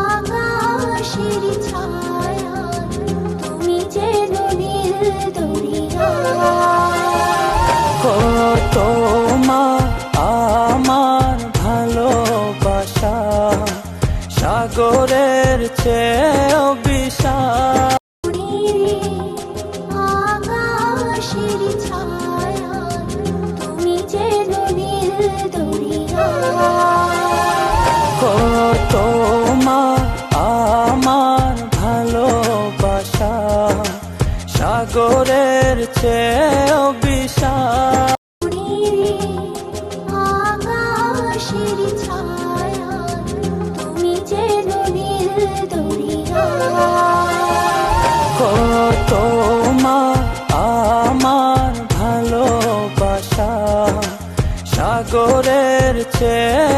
আকাশের ছায়া তুমি যেন নীল দরিয়া। তোমার আমার ভালোবাসা সাগরের চেয়েও বিশাল। আকাশের ছায়া তুমি যেন নীল দরিয়া। তোমার আমার ভালোবাসা সাগরের চেয়েও বিশাল। আকাশের ছায়া তুমি যেন নীল দরিয়া। তোমার আমার ভালোবাসা সাগরের চেয়ে